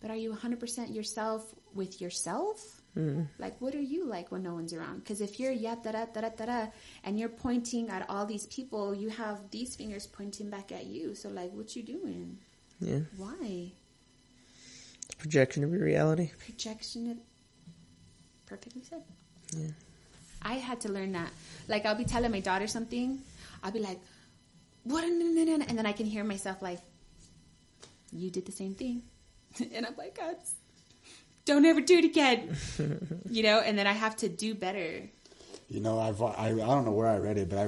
But are you 100% yourself with yourself? Mm-hmm. Like, what are you like when no one's around? Because if you're da-da-da-da-da, and you're pointing at all these people, you have these fingers pointing back at you. So, like, what you doing? Yeah. Why? Projection of your reality. Perfectly said. Yeah. I had to learn that. Like, I'll be telling my daughter something. I'll be like, what? And then I can hear myself like, you did the same thing. And I'm like, God, don't ever do it again. And then I have to do better. I don't know where I read it, but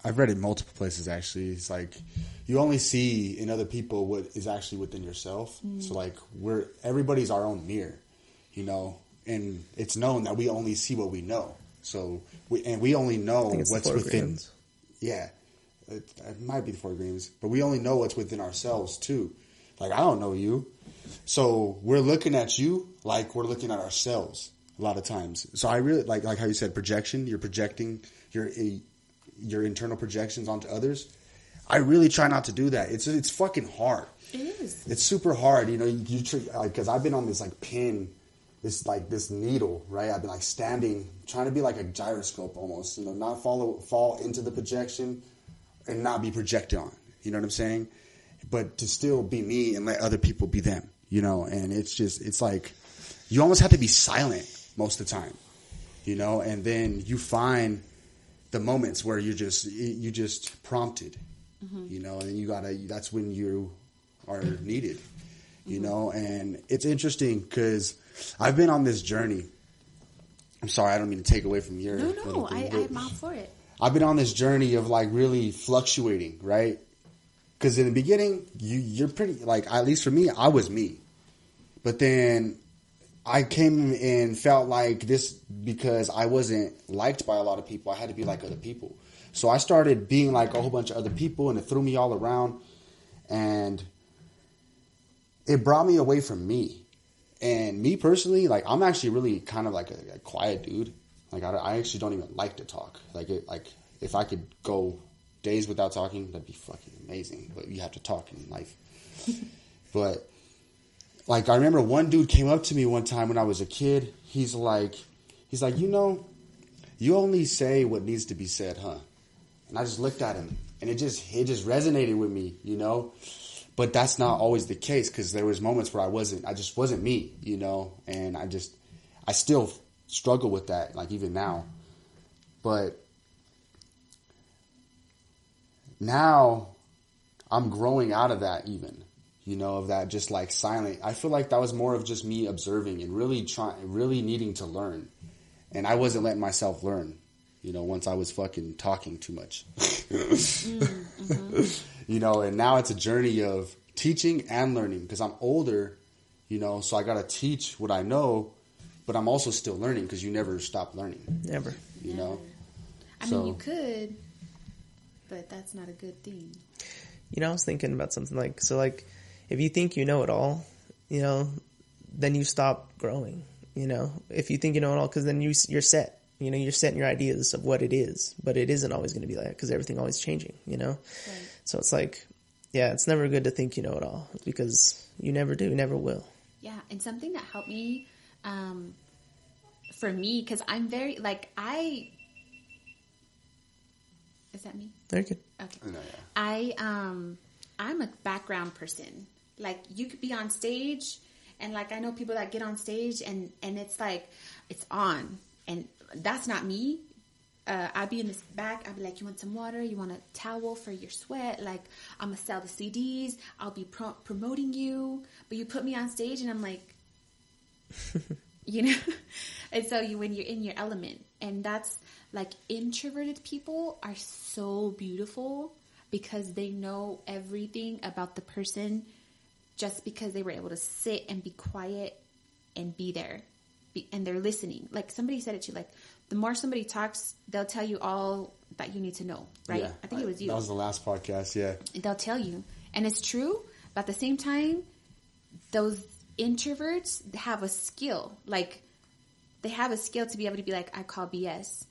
I've read it multiple places, actually. It's like, you only see in other people what is actually within yourself. Mm. So, like, everybody's our own mirror, and it's known that we only see what we know. So we only know what's within. Yeah, it might be the 4 agreements, but we only know what's within ourselves too. Like, I don't know you, so we're looking at you like we're looking at ourselves a lot of times. So I really like how you said projection. You're projecting your internal projections onto others. I really try not to do that. It's fucking hard. It is. It's super hard. Because I've been on this like pin. This needle, right? I've been like standing, trying to be like a gyroscope almost, not fall into the projection and not be projected on. You know what I'm saying? But to still be me and let other people be them, and it's like, you almost have to be silent most of the time, and then you find the moments where you just prompted, and that's when you are needed, and it's interesting because I've been on this journey. I'm sorry, I don't mean to take away from your... No, I'm all for it. I've been on this journey of, like, really fluctuating, right? Because in the beginning, you're pretty... Like, at least for me, I was me. But then I came and felt like this, because I wasn't liked by a lot of people, I had to be like other people. So I started being like a whole bunch of other people, and it threw me all around. And it brought me away from me. And me personally, like, I'm actually really kind of like a quiet dude. Like, I actually don't even like to talk. Like, if I could go days without talking, that'd be fucking amazing. But you have to talk in life. But, like, I remember one dude came up to me one time when I was a kid. He's like, you only say what needs to be said, huh? And I just looked at him, and it just resonated with me, But that's not always the case, because there was moments where I just wasn't me, and I still struggle with that, like, even now. But now I'm growing out of that, even, of that just like silent. I feel like that was more of just me observing and really needing to learn. And I wasn't letting myself learn, once I was fucking talking too much. And now it's a journey of teaching and learning, because I'm older, so I got to teach what I know, but I'm also still learning, because you never stop learning. Never. You know? I mean, you could, but that's not a good thing. I was thinking about something like, if you think you know it all, then you stop growing, if you think you know it all, because then you're set. You're set in your ideas of what it is, but it isn't always going to be like that, because everything always changing, Right. So it's like, yeah, it's never good to think you know it all, because you never do, you never will. Yeah, and something that helped me, for me, because I'm very, is that me? Very good. Okay. No, yeah. I'm a background person. Like, you could be on stage, and I know people that get on stage, and it's like, it's on, and that's not me. I'd be in this back. I'd be like, you want some water? You want a towel for your sweat? Like, I'm going to sell the CDs. I'll be promoting you. But you put me on stage, and I'm like, And so when you're in your element, And that's like introverted people are so beautiful because they know everything about the person just because they were able to sit and be quiet and be there. And they're listening. Like somebody said it to you, like the more somebody talks, they'll tell you all that you need to know, right? Yeah, I think it was you. That was the last podcast, yeah. They'll tell you. And it's true, but at the same time, those introverts have a skill. Like, they have a skill to be able to be like, I call BS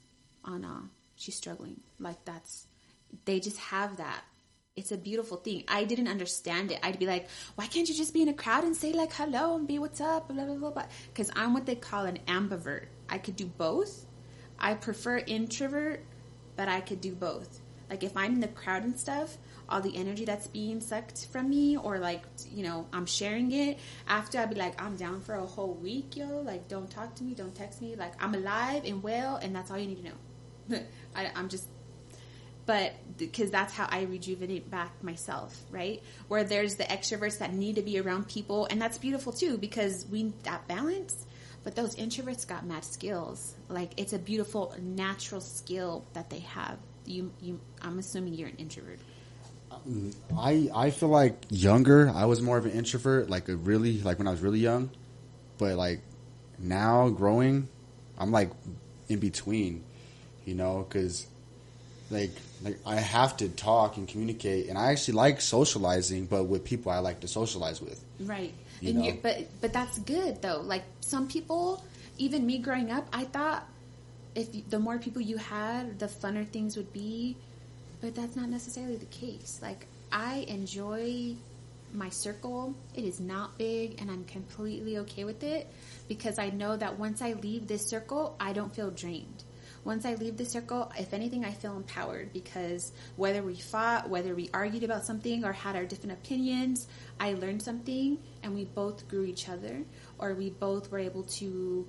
on, she's struggling. Like, they just have that. It's a beautiful thing. I didn't understand it. I'd be like, why can't you just be in a crowd and say like, hello and be what's up, blah, blah, blah, blah. Because I'm what they call an ambivert. I could do both. I prefer introvert, but I could do both. Like, if I'm in the crowd and stuff, all the energy that's being sucked from me, or like, you know, I'm sharing it, after I'd be like, I'm down for a whole week, yo. Like, don't talk to me, don't text me. Like, I'm alive and well, and that's all you need to know. But because that's how I rejuvenate back myself, right? Where there's the extroverts that need to be around people, and that's beautiful too, because we need that balance. But those introverts got mad skills. Like, it's a beautiful natural skill that they have. I'm assuming you're an introvert. I feel like younger, I was more of an introvert, like when I was really young. But like now, growing, I'm like in between, you know, because like I have to talk and communicate, and I actually like socializing, but with people I like to socialize with. Right. And but that's good though. Like some people, even me growing up, I thought the more people you had, the funner things would be. But that's not necessarily the case. Like, I enjoy my circle. It is not big, and I'm completely okay with it because I know that once I leave this circle, I don't feel drained. Once I leave the circle, if anything, I feel empowered because whether we fought, whether we argued about something or had our different opinions, I learned something and we both grew each other, or we both were able to,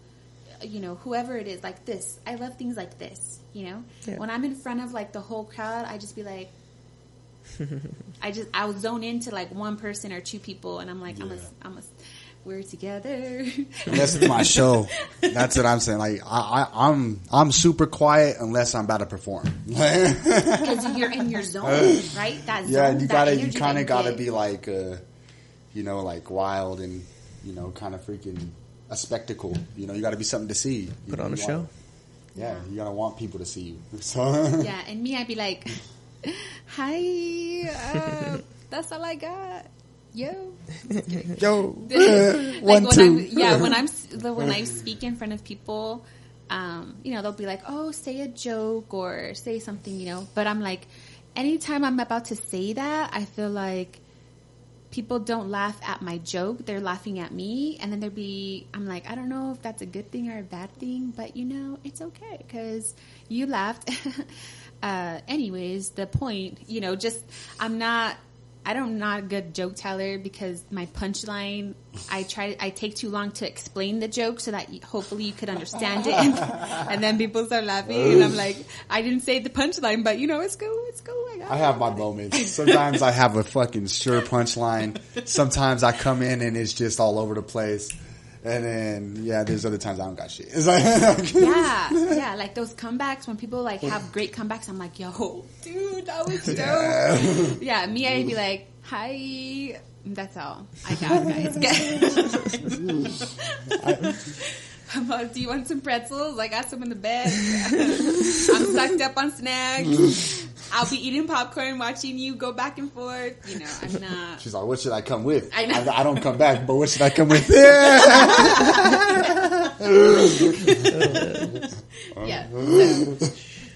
you know, whoever it is, like this. I love things like this, you know? Yeah. When I'm in front of, like, the whole crowd, I just be like, I'll zone into, like, one person or two people, and I'm like, yeah. We're together. Unless it's my show. That's what I'm saying. Like, I'm super quiet unless I'm about to perform. Because you're in your zone, right? That zone, yeah, you kind of gotta be, like, you know, like, wild and, you know, kind of freaking a spectacle. You know, you got to be something to see. Put on a show. Yeah, you got to want people to see you. So. Yeah, and me, I'd be like, hi, that's all I got. Yo. Yo. Like when I speak in front of people, you know, they'll be like, oh, say a joke or say something, you know. But I'm like, anytime I'm about to say that, I feel like people don't laugh at my joke. They're laughing at me. And then I'm like, I don't know if that's a good thing or a bad thing, but you know, it's okay because you laughed. Anyways, the point, you know, just, I'm not a good joke teller because my punchline, I take too long to explain the joke so that hopefully you could understand it. And then people start laughing and I'm like, I didn't say the punchline, but you know, it's cool. I have my moments. Sometimes I have a fucking sure punchline. Sometimes I come in and it's just all over the place. And then, yeah, there's other times I don't got shit. It's like, yeah, like those comebacks when people like have great comebacks. I'm like, yo, dude, that was dope. Yeah, me, I'd be like, hi. That's all I got, guys. Do you want some pretzels? I got some in the bed. I'm sucked up on snacks. I'll be eating popcorn, watching you go back and forth. You know, I'm not. She's like, what should I come with? I know. I don't come back, but what should I come with? Yeah. So,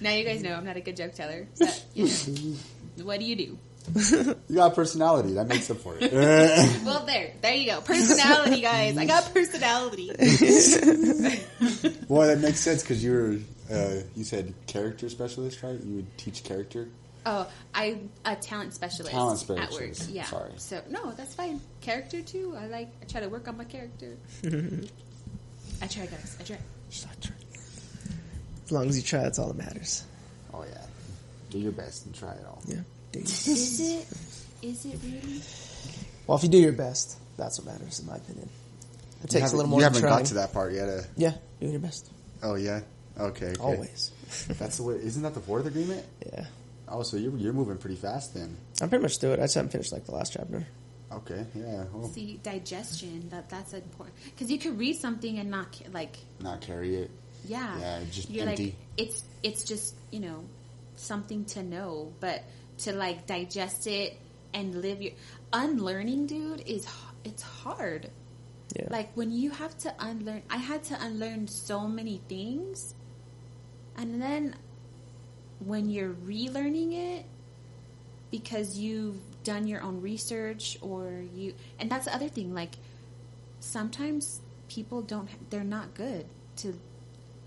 now you guys know I'm not a good joke teller. But, you know, what do? You got personality. That makes up for it. Well, there you go. Personality, guys. I got personality. Boy, that makes sense because you said character specialist, right? You would teach character? Oh, I'm a talent specialist at work. Yeah. Sorry. So, no, that's fine. Character, too. I try to work on my character. I try, guys. I try. As long as you try, that's all that matters. Oh, yeah. Do your best and try it all. Yeah. Is it really? Well, if you do your best, that's what matters, in my opinion. It takes a little more. You haven't got to that part yet. Yeah, doing your best. Oh yeah. Okay. Always. That's the way. Isn't that the fourth agreement? Yeah. Oh, so you're moving pretty fast then. I'm pretty much through it. I just haven't finished like the last chapter. Okay. Yeah. Well, See, digestion. That's important because you could read something and not not carry it. Yeah. Yeah. Just You're empty. like it's just something to know, but to like digest it and live your unlearning, dude, it's hard. Yeah. Like when you have to unlearn, I had to unlearn so many things, and then when you're relearning it because you've done your own research and that's the other thing, like sometimes people they're not good to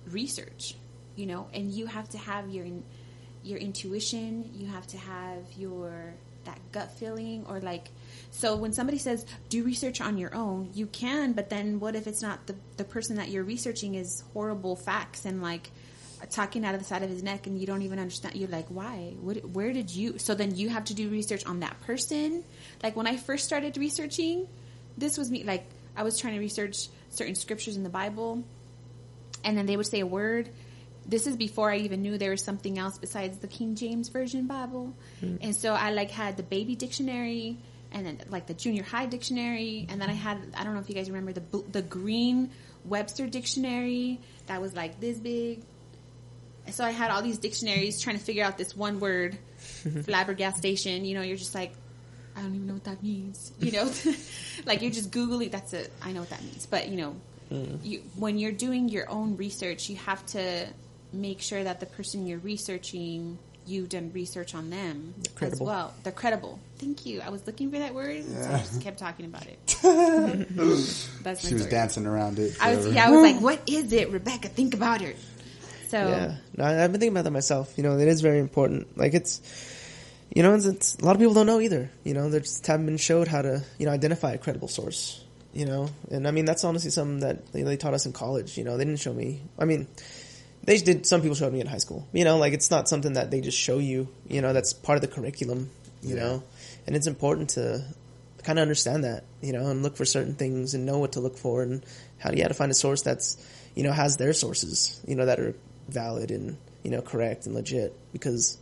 research, and you have to have your intuition, you have to have that gut feeling, or like, so when somebody says do research on your own, you can, but then what if it's not the person that you're researching is horrible facts and like talking out of the side of his neck and you don't even understand? You're like, why? Where did you? So then you have to do research on that person. Like when I first started researching, this was me, like I was trying to research certain scriptures in the Bible, and then they would say a word. This is before I even knew there was something else besides the King James Version Bible. Mm. And so I like had the baby dictionary and then like the junior high dictionary. And then I had, I don't know if you guys remember the green Webster dictionary that was like this big. And so I had all these dictionaries trying to figure out this one word, flabbergastation. You're just like, I don't even know what that means. Like you're just Googling. That's it. I know what that means. But when you're doing your own research, you have to make sure that the person you're researching, you've done research on them as well. They're credible. Thank you. I was looking for that word, so I just kept talking about it. That's my she was story. dancing around it. I was like, what is it, Rebecca? Think about it. So yeah, no, I've been thinking about that myself. It is very important. Like it's a lot of people don't know either. They just haven't been showed how to identify a credible source. And I mean that's honestly something that they taught us in college. They didn't show me. I mean, they did. Some people showed me in high school. Like it's not something that they just show you. That's part of the curriculum. And it's important to kind of understand that. And look for certain things and know what to look for and how to find a source that's has their sources that are valid and correct and legit, because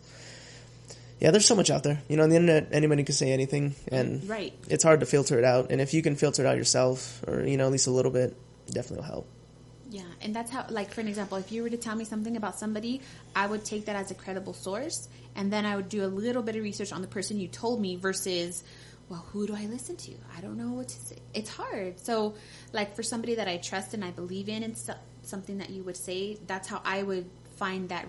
there's so much out there. On the internet, anybody can say anything, and right. It's hard to filter it out. And if you can filter it out yourself, or at least a little bit, definitely will help. Yeah, and that's how, like, for an example, if you were to tell me something about somebody, I would take that as a credible source, and then I would do a little bit of research on the person you told me versus, well, who do I listen to? I don't know what to say. It's hard. So, like, for somebody that I trust and I believe in and something that you would say, that's how I would find that,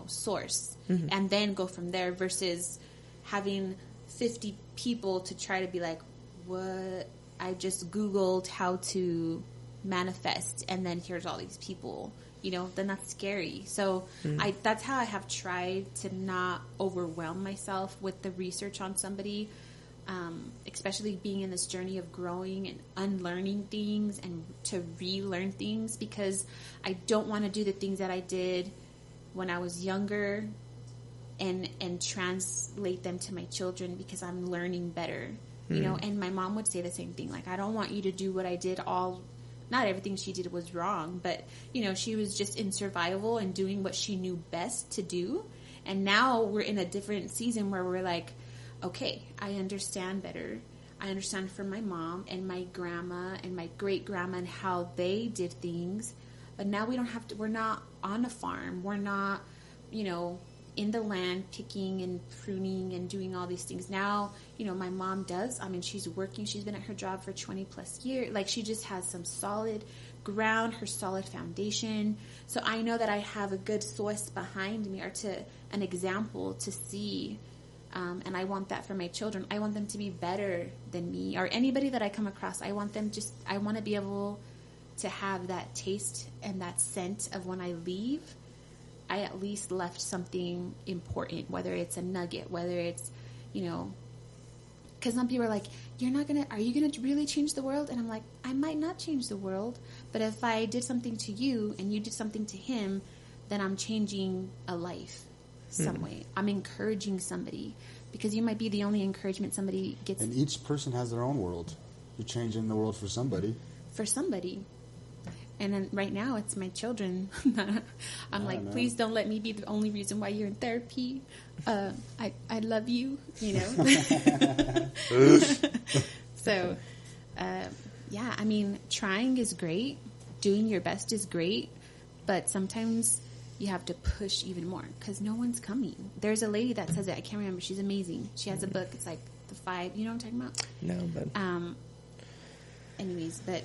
source, mm-hmm. and then go from there versus having 50 people to try to be like, what? I just Googled how to manifest, and then here's all these people, then that's scary. So that's how I have tried to not overwhelm myself with the research on somebody, especially being in this journey of growing and unlearning things and to relearn things, because I don't want to do the things that I did when I was younger and translate them to my children, because I'm learning better, and my mom would say the same thing. Like, I don't want you to do what I did not everything she did was wrong, but, she was just in survival and doing what she knew best to do. And now we're in a different season where we're like, okay, I understand better. I understand from my mom and my grandma and my great grandma and how they did things. But now we don't have to, we're not on a farm. We're not, in the land picking and pruning and doing all these things. Now, my mom does. I mean, she's working. She's been at her job for 20 plus years. Like, she just has some solid ground, her solid foundation. So I know that I have a good source behind me, or an example to see. And I want that for my children. I want them to be better than me, or anybody that I come across. I want to be able to have that taste and that scent of when I leave, I at least left something important, whether it's a nugget, whether it's, because some people are like, are you going to really change the world? And I'm like, I might not change the world, but if I did something to you and you did something to him, then I'm changing a life some way. I'm encouraging somebody, because you might be the only encouragement somebody gets. And each person has their own world. You're changing the world for somebody. For somebody. And then right now it's my children. I'm like, please don't let me be the only reason why you're in therapy. I love you, you know. So, yeah, I mean, trying is great. Doing your best is great. But sometimes you have to push even more because no one's coming. There's a lady that says it. I can't remember. She's amazing. She has a book. It's like the 5. You know what I'm talking about? No, but anyways, but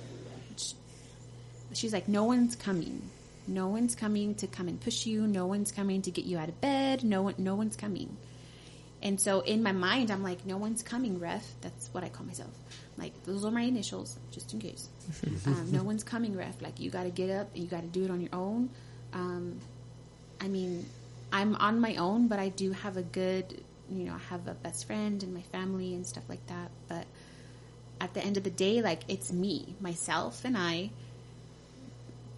she's like, no one's coming. No one's coming to come and push you. No one's coming to get you out of bed. No one's coming. And so in my mind, I'm like, no one's coming, ref. That's what I call myself. Like, those are my initials, just in case. No one's coming, ref. Like, you got to get up and you got to do it on your own. I mean, I'm on my own, but I do have a good, you know, I have a best friend and my family and stuff like that. But at the end of the day, like, it's me, myself, and I.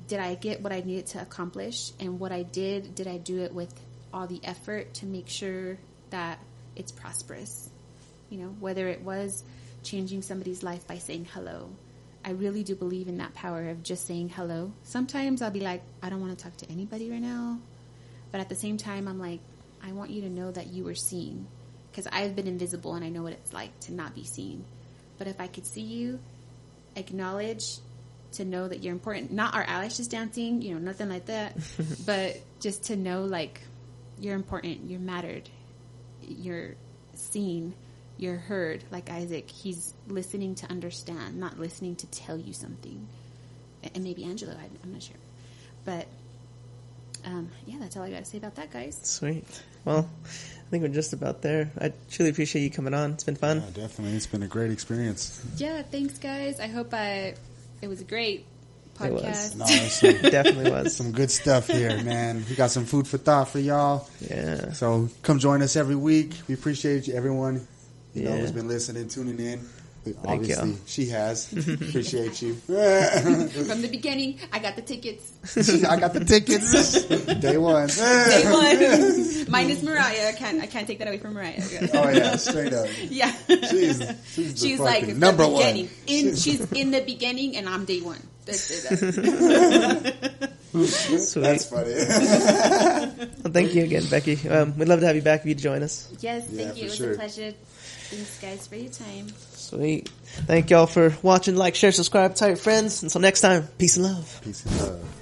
Did I get what I needed to accomplish? And what I did I do it with all the effort to make sure that it's prosperous? You know, whether it was changing somebody's life by saying hello. I really do believe in that power of just saying hello. Sometimes I'll be like, I don't want to talk to anybody right now. But at the same time, I'm like, I want you to know that you were seen. Because I've been invisible and I know what it's like to not be seen. But if I could see you, acknowledge, to know that you're important. Not our eyelashes dancing, you know, nothing like that. But just to know, like, you're important, you're mattered, you're seen, you're heard. Like Isaac, he's listening to understand, not listening to tell you something. And maybe Angelo, I'm not sure. But, yeah, that's all I got to say about that, guys. Sweet. Well, I think we're just about there. I truly appreciate you coming on. It's been fun. Yeah, definitely. It's been a great experience. Yeah, thanks, guys. I hope it was a great podcast. It definitely was. Some good stuff here, man. We got some food for thought for y'all. Yeah. So come join us every week. We appreciate you, everyone. You know, Yeah. who's been listening, tuning in. Thank Obviously, y'all. she has. Appreciate you. From the beginning, I got the tickets. I got the tickets. Day one. Day one. Minus Mariah. I can't take that away from Mariah. Oh yeah, straight up. Yeah. She's the She's like fucking the number beginning. one. She's in the beginning, and I'm day one. That's it. Sweet. That's funny. Well, thank you again, Becky. We'd love to have you back if you'd join us. Yes, Yeah, thank you. It for was sure. a pleasure. Thanks, guys, for your time. Sweet. Thank y'all for watching. Like, share, subscribe, tell your friends. Until next time, peace and love. Peace and love.